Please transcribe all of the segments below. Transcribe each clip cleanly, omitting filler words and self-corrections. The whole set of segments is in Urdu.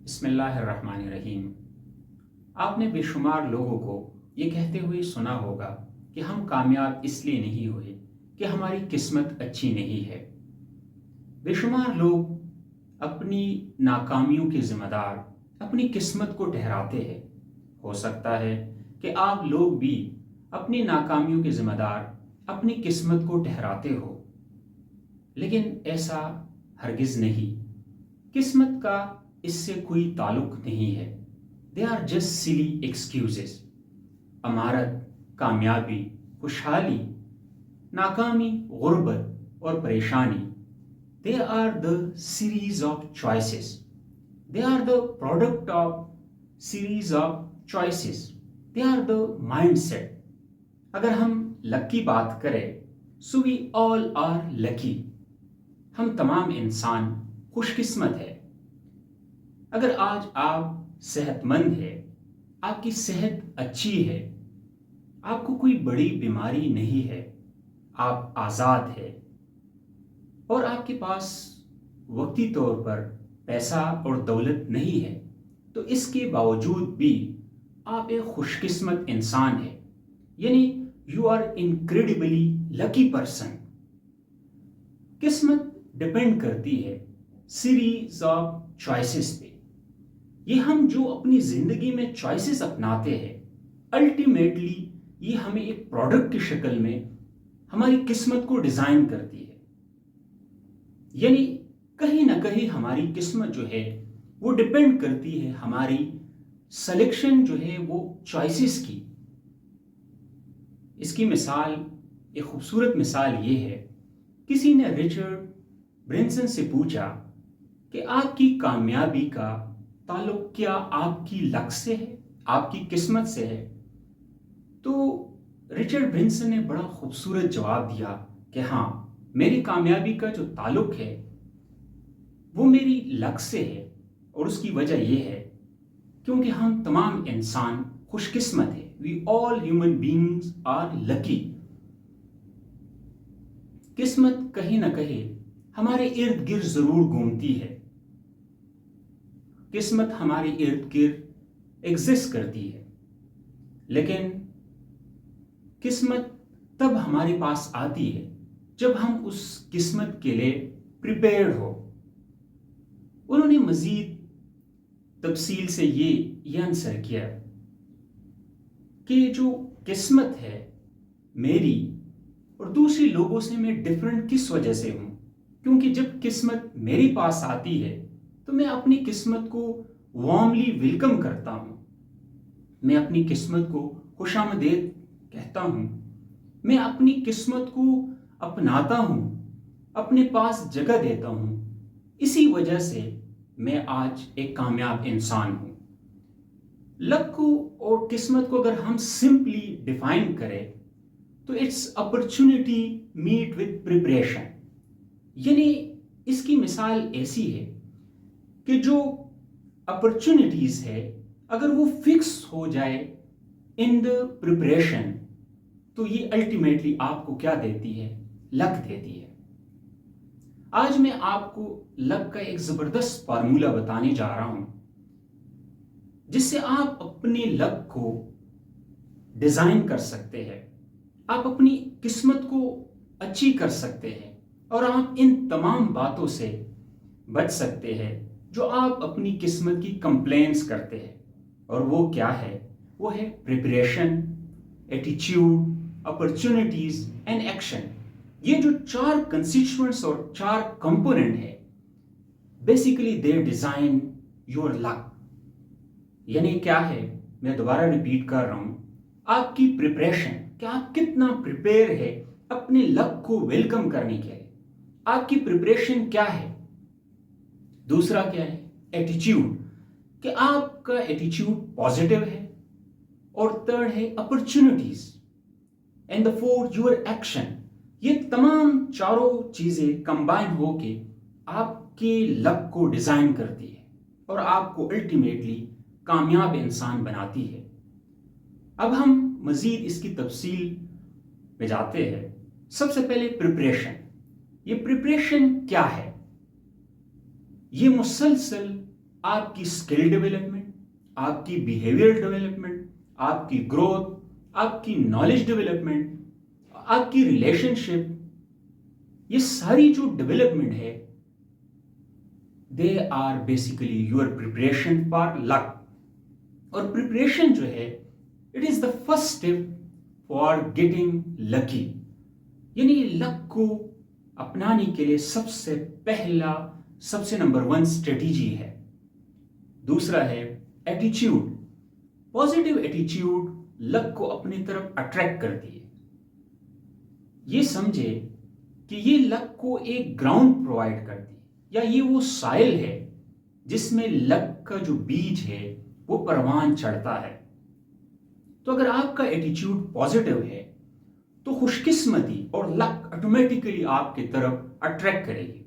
بسم اللہ الرحمن الرحیم۔ آپ نے بے شمار لوگوں کو یہ کہتے ہوئے سنا ہوگا کہ ہم کامیاب اس لیے نہیں ہوئے کہ ہماری قسمت اچھی نہیں ہے۔ بے شمار لوگ اپنی ناکامیوں کے ذمہ دار اپنی قسمت کو ٹھہراتے ہیں۔ ہو سکتا ہے کہ آپ لوگ بھی اپنی ناکامیوں کے ذمہ دار اپنی قسمت کو ٹھہراتے ہو، لیکن ایسا ہرگز نہیں۔ قسمت کا اس سے کوئی تعلق نہیں ہے۔ They are just silly excuses. امارت، کامیابی، خوشحالی، ناکامی، غربت اور پریشانی، they are the series of choices. They are the product of series of choices. They are the mindset. اگر ہم لک کی بات کریں، سو وی آل آر لکی۔ ہم تمام انسان خوش قسمت ہے۔ اگر آج آپ صحت مند ہیں، آپ کی صحت اچھی ہے، آپ کو کوئی بڑی بیماری نہیں ہے، آپ آزاد ہیں اور آپ کے پاس وقتی طور پر پیسہ اور دولت نہیں ہے، تو اس کے باوجود بھی آپ ایک خوش قسمت انسان ہیں، یعنی یو آر انکریڈیبلی لکی پرسن۔ قسمت ڈپینڈ کرتی ہے سیریز آف چوائسیز پہ۔ یہ ہم جو اپنی زندگی میں چوائسیز اپناتے ہیں، الٹیمیٹلی یہ ہمیں ایک پروڈکٹ کی شکل میں ہماری قسمت کو ڈیزائن کرتی ہے۔ یعنی کہیں نہ کہیں ہماری قسمت جو ہے وہ ڈپینڈ کرتی ہے ہماری سلیکشن جو ہے وہ چوائسیز کی۔ اس کی مثال، ایک خوبصورت مثال یہ ہے، کسی نے رچرڈ برنسن سے پوچھا کہ آپ کی کامیابی کا تعلق کیا آپ کی لک سے ہے، آپ کی قسمت سے ہے؟ تو رچرڈ برنسن نے بڑا خوبصورت جواب دیا کہ ہاں، میری کامیابی کا جو تعلق ہے وہ میری لک سے ہے، اور اس کی وجہ یہ ہے کیونکہ ہم تمام انسان خوش قسمت ہیں۔ We all human beings are lucky. قسمت کہیں نہ کہیں ہمارے ارد گرد ضرور گھومتی ہے، قسمت ہمارے ارد گرد ایگزسٹ کرتی ہے، لیکن قسمت تب ہمارے پاس آتی ہے جب ہم اس قسمت کے لیے پریپیئرڈ ہو۔ انہوں نے مزید تفصیل سے یہ آنسر کیا کہ جو قسمت ہے میری اور دوسری لوگوں سے میں ڈفرینٹ کس وجہ سے ہوں، کیونکہ جب قسمت میرے پاس آتی ہے تو میں اپنی قسمت کو وارملی ویلکم کرتا ہوں، میں اپنی قسمت کو خوش آمدید کہتا ہوں، میں اپنی قسمت کو اپناتا ہوں، اپنے پاس جگہ دیتا ہوں۔ اسی وجہ سے میں آج ایک کامیاب انسان ہوں۔ لک کو اور قسمت کو اگر ہم سمپلی ڈیفائن کریں تو it's opportunity meet with preparation. یعنی اس کی مثال ایسی ہے کہ جو اپرچونٹیز ہے اگر وہ فکس ہو جائے ان دا پریپریشن تو یہ الٹیمیٹلی آپ کو کیا دیتی ہے؟ لک دیتی ہے۔ آج میں آپ کو لک کا ایک زبردست فارمولہ بتانے جا رہا ہوں جس سے آپ اپنے لک کو ڈیزائن کر سکتے ہیں، آپ اپنی قسمت کو اچھی کر سکتے ہیں، اور آپ ان تمام باتوں سے بچ سکتے ہیں جو آپ اپنی قسمت کی کمپلینس کرتے ہیں۔ اور وہ کیا ہے؟ وہ ہے پریپریشن، ایٹیچیوڈ، اپرچونٹیز اینڈ ایکشن۔ یہ جو چار کنسٹیچوئنٹس اور چار کمپوننٹ ہے، بیسیکلی دے ڈیزائن یور لک۔ یعنی کیا ہے؟ میں دوبارہ ریپیٹ کر رہا ہوں، آپ کی پریپریشن، کہ آپ کتنا پریپیئر ہے اپنے لک کو ویلکم کرنے کے لیے، آپ کی پریپریشن کیا ہے؟ دوسرا کیا ہے؟ ایٹیچیوڈ، کہ آپ کا ایٹیچیوڈ پازیٹیو ہے، اور تھرڈ ہے opportunities, and the fourth your action. یہ تمام چاروں چیزیں کمبائن ہو کے آپ کے لک کو ڈیزائن کرتی ہے اور آپ کو الٹیمیٹلی کامیاب انسان بناتی ہے۔ اب ہم مزید اس کی تفصیل میں جاتے ہیں۔ سب سے پہلے پریپریشن۔ یہ پریپریشن کیا ہے؟ یہ مسلسل آپ کی اسکل ڈیولپمنٹ، آپ کی بیہیویئر ڈیولپمنٹ، آپ کی گروتھ، آپ کی نالج ڈیولپمنٹ، آپ کی ریلیشن شپ، یہ ساری جو ڈیولپمنٹ ہے they are basically your preparation for luck. اور پریپریشن جو ہے it is the first step for getting lucky. یعنی لک کو اپنانے کے لیے سب سے نمبر 1 اسٹریٹجی ہے. دوسرا ہے ایٹیچیوڈ. پازیٹیو ایٹیچیوڈ لک کو اپنی طرف اٹریکٹ کرتی ہے. یہ سمجھے کہ یہ لک کو ایک گراؤنڈ پرووائڈ کرتی ہے، یا یہ وہ سائل ہے جس میں لک کا جو بیج ہے وہ پروان چڑھتا ہے. تو اگر آپ کا ایٹیچیوڈ پازیٹیو ہے تو خوش قسمتی اور لک آٹومیٹیکلی آپ کی طرف اٹریکٹ کرے گی.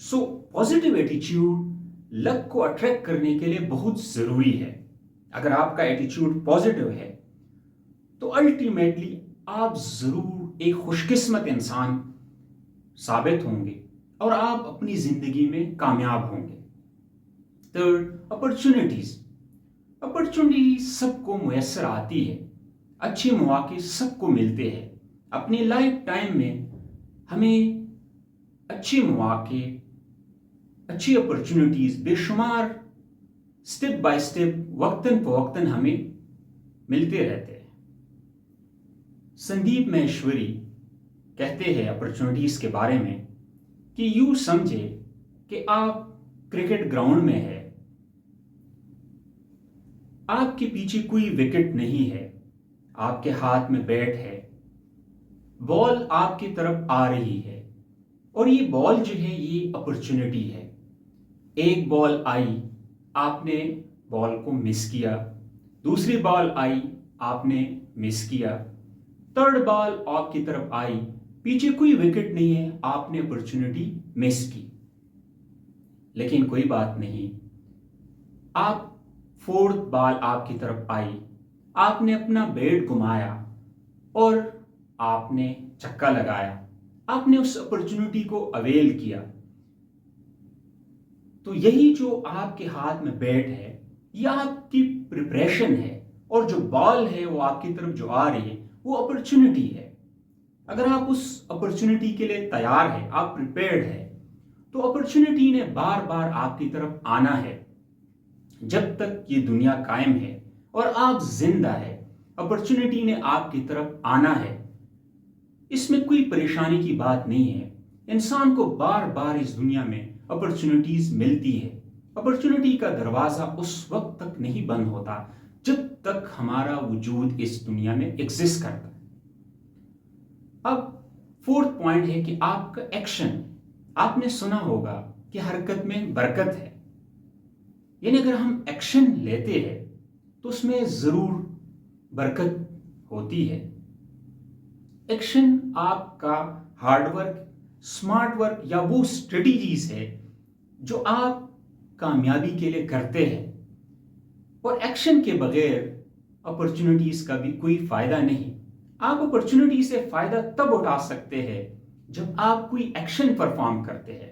سو پازیٹیو ایٹیچیوڈ لک کو اٹریکٹ کرنے کے لیے بہت ضروری ہے. اگر آپ کا ایٹیچیوڈ پازیٹیو ہے تو الٹیمیٹلی آپ ضرور ایک خوش قسمت انسان ثابت ہوں گے اور آپ اپنی زندگی میں کامیاب ہوں گے. Third, opportunities. اپرچونٹیز سب کو میسر آتی ہے، اچھے مواقع سب کو ملتے ہیں. اپنی لائف ٹائم میں ہمیں اچھے مواقع، اچھی اپرچونٹیز بے شمار سٹیپ بائی سٹیپ وقتاً فوقتاً ہمیں ملتے رہتے ہیں. سندیپ مہیشوری کہتے ہیں اپرچونٹیز کے بارے میں کہ یوں سمجھے کہ آپ کرکٹ گراؤنڈ میں ہے، آپ کے پیچھے کوئی وکٹ نہیں ہے، آپ کے ہاتھ میں بیٹ ہے، بال آپ کی طرف آ رہی ہے اور یہ بال جو ہے یہ اپرچونٹی ہے. ایک بال آئی، آپ نے بال کو مس کیا. دوسری بال آئی، آپ نے مس کیا. تھرڈ بال آپ کی طرف آئی، پیچھے کوئی وکٹ نہیں ہے، آپ نے اپرچونٹی مس کی. لیکن کوئی بات نہیں، آپ فورتھ بال آپ کی طرف آئی، آپ نے اپنا بیٹ گھمایا اور آپ نے چھکا لگایا، آپ نے اس اپرچونٹی کو اویل کیا. تو یہی جو آپ کے ہاتھ میں بیٹ ہے یہ آپ کی پریپریشن ہے، اور جو بال ہے وہ آپ کی طرف جو آ رہی ہے وہ اپرچونٹی ہے. اگر آپ اس اپرچونٹی کے لیے تیار ہے، آپ پریپیئرڈ ہے، تو اپرچونٹی نے بار بار آپ کی طرف آنا ہے. جب تک یہ دنیا قائم ہے اور آپ زندہ ہے اپرچونٹی نے آپ کی طرف آنا ہے. اس میں کوئی پریشانی کی بات نہیں ہے. انسان کو بار بار اس دنیا میں اپرچونٹیز ملتی ہے. اپرچونٹی کا دروازہ اس وقت تک نہیں بند ہوتا جب تک ہمارا وجود اس دنیا میں ایگزسٹ کرتا ہے. اب فورتھ پوائنٹ ہے کہ آپ کا ایکشن. آپ نے سنا ہوگا کہ حرکت میں برکت ہے. یعنی اگر ہم ایکشن لیتے ہیں تو اس میں ضرور برکت ہوتی ہے. ایکشن آپ کا ہارڈ ورک، اسمارٹ ورک یا وہ اسٹریٹجیز ہے جو آپ کامیابی کے لیے کرتے ہیں. اور ایکشن کے بغیر اپرچونٹیز کا بھی کوئی فائدہ نہیں. آپ اپرچونٹی سے فائدہ تب اٹھا سکتے ہیں جب آپ کوئی ایکشن پرفارم کرتے ہیں.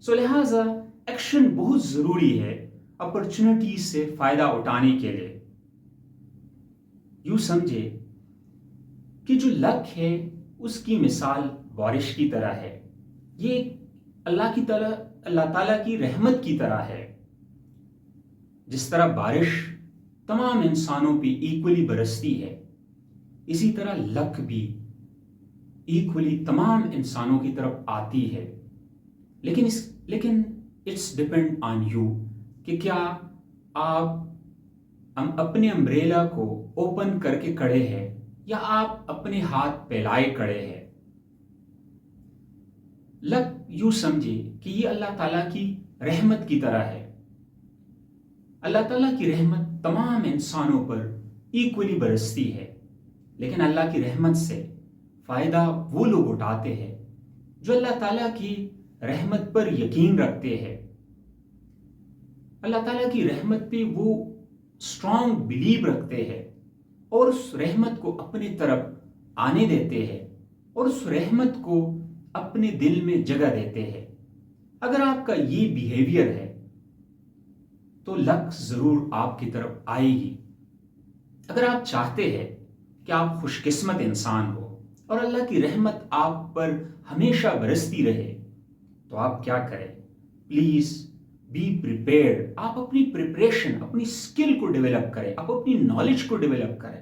سو لہٰذا ایکشن بہت ضروری ہے اپرچونٹیز سے فائدہ اٹھانے کے لیے. یوں سمجھے کہ جو لک ہے اس کی مثال بارش کی طرح ہے. یہ اللہ تعالیٰ کی رحمت کی طرح ہے. جس طرح بارش تمام انسانوں پہ ایکولی برستی ہے، اسی طرح لک بھی ایکولی تمام انسانوں کی طرف آتی ہے. لیکن اٹس ڈپینڈ آن یو کہ کیا آپ اپنے امبریلا کو اوپن کر کے کھڑے ہیں یا آپ اپنے ہاتھ پھیلائے کھڑے ہیں. لک یوں سمجھے کہ یہ اللہ تعالیٰ کی رحمت کی طرح ہے. اللہ تعالیٰ کی رحمت تمام انسانوں پر ایکولی برستی ہے، لیکن اللہ کی رحمت سے فائدہ وہ لوگ اٹھاتے ہیں جو اللہ تعالیٰ کی رحمت پر یقین رکھتے ہیں. اللہ تعالیٰ کی رحمت پہ وہ اسٹرانگ بلیو رکھتے ہیں اور اس رحمت کو اپنی طرف آنے دیتے ہیں اور اس رحمت کو اپنے دل میں جگہ دیتے ہیں. اگر آپ کا یہ بیہیویئر ہے تو لک ضرور آپ کی طرف آئے گی۔ اگر آپ چاہتے ہیں کہ آپ خوش قسمت انسان ہو اور اللہ کی رحمت آپ پر ہمیشہ برستی رہے تو آپ کیا کریں؟ Please be prepared. آپ اپنی پریپریشن، اپنی اسکل کو ڈیولپ کریں، آپ اپنی نالج کو ڈیولپ کریں۔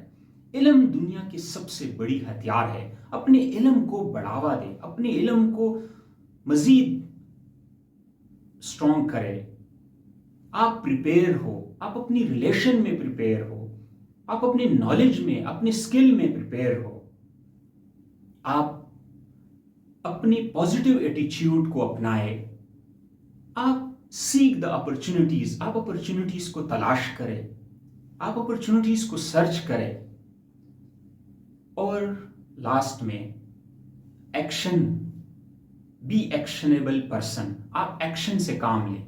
علم دنیا کی سب سے بڑی ہتھیار ہے۔ اپنے علم کو بڑھاوا دیں، اپنے علم کو مزید اسٹرانگ کریں۔ آپ پریپیئر ہو، آپ اپنی ریلیشن میں پریپیئر ہو، آپ اپنی نالج میں، اپنی اسکل میں پریپیئر ہو۔ آپ اپنی پازیٹیو ایٹیچیوڈ کو اپنائیں۔ آپ سیک دا اپرچونٹیز، آپ اپرچونٹیز کو تلاش کریں، آپ اپرچونٹیز کو سرچ کریں۔ اور لاسٹ میں ایکشن، بی ایکشنیبل پرسن، آپ ایکشن سے کام لیں۔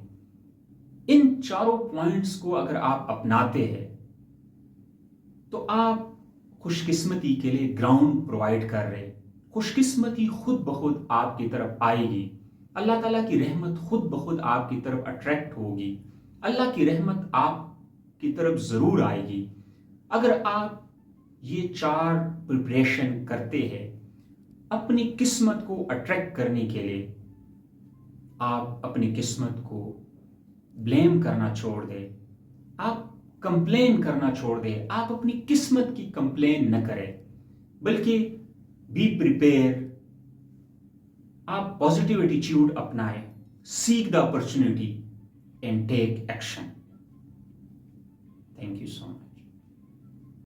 ان چاروں پوائنٹس کو اگر آپ اپناتے ہیں تو آپ خوش قسمتی کے لیے گراؤنڈ پرووائڈ کر رہے۔ خوش قسمتی خود بخود آپ کی طرف آئے گی۔ اللہ تعالیٰ کی رحمت خود بخود آپ کی طرف اٹریکٹ ہوگی۔ اللہ کی رحمت آپ کی طرف ضرور آئے گی اگر آپ یہ 4 پریپریشن کرتے ہیں۔ اپنی قسمت کو اٹریکٹ کرنے کے لیے آپ اپنی قسمت کو بلیم کرنا چھوڑ دیں، آپ کمپلین کرنا چھوڑ دیں، آپ اپنی قسمت کی کمپلین نہ کریں، بلکہ بی پریپیئر، آپ پازیٹیو ایٹیچیوڈ اپنائیں، seek the opportunity and take action. Thank you so much.